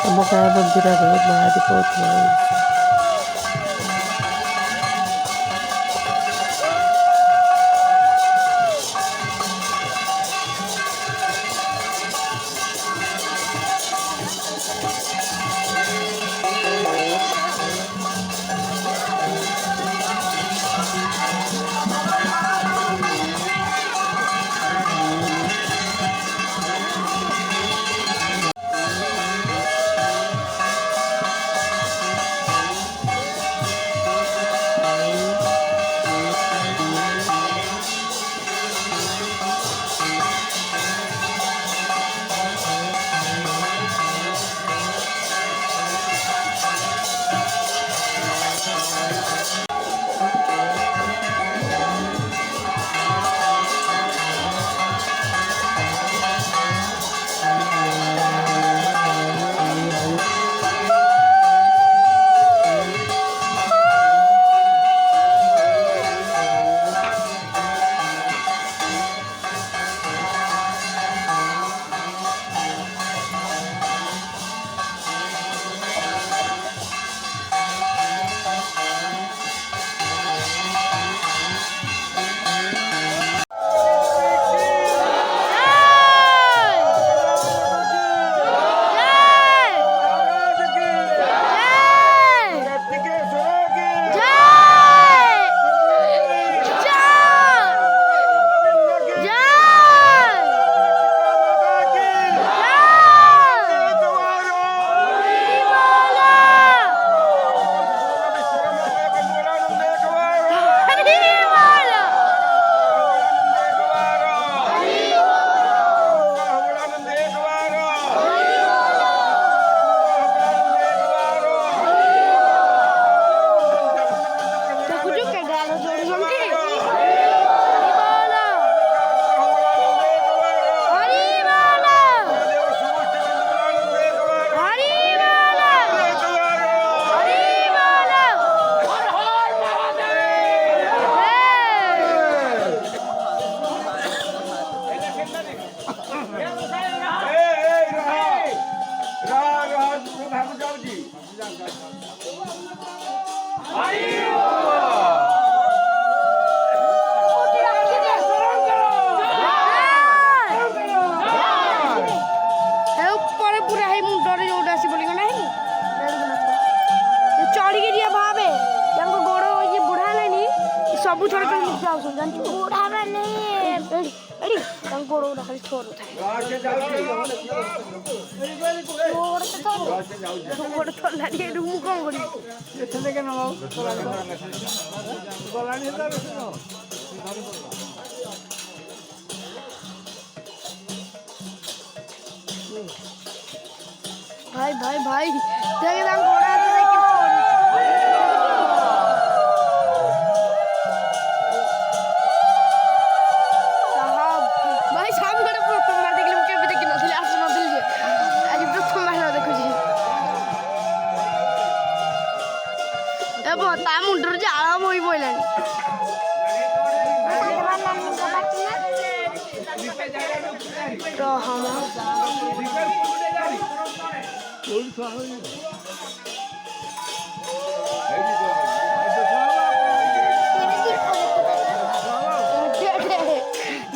ଆମ ଗାଁ ମନ୍ଦିରରେ ମହାଦୀପ ଉଠିବା ହେଉଛି। ସବୁ ଛୋଟ ଛୋଟ ଲୋକ ଆଉଛନ୍ତି ଜାଣିଛୁ ବୁଢା ମାନେ ଏଡି ତାଙ୍କ ଗୋଡ଼ ଗୁଡ଼ା ଖାଲି ଥରୁ ଥାଏ ଗୋଡ଼ ଥରିଲାଣି ଏଠୁ ମୁଁ କ'ଣ କରିବି ଭାଇ ଭାଇ ଭାଇ ଦେଖେ ତାଙ୍କ ଗୋଡ଼ ହାତ ଦେଖି ତା ମୁଣ୍ଡରୁ ଝାଳ ବୋହି ପଇଲାଣି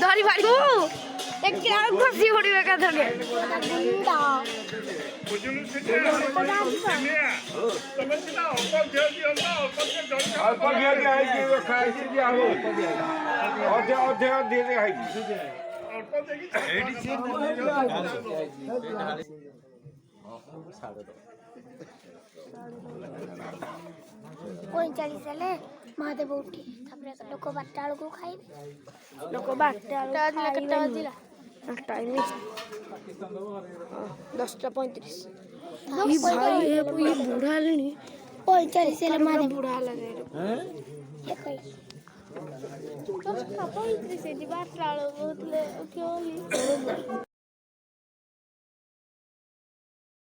ଧରି ପାରିବୁ ଖସି ପଡିବ ଏକାଥରେ ପଇଁଚାଳିଶ ହେଲେ ମହାଦେବ ଉଠି ତାପରେ ଲୋକ 12ଟା ବେଳକୁ ଖାଇବେ ଲୋକ 12ଟା କେତେଟା ବାଜିଲା ଟାଇମ୍ 10:35 ଭାଇ ବୁଢା ହେଲେଣି 45 ହେଲେ ମହାଦେବ ବୁଢା ହେଲାଣି 35 12ଟା ବେଳକୁ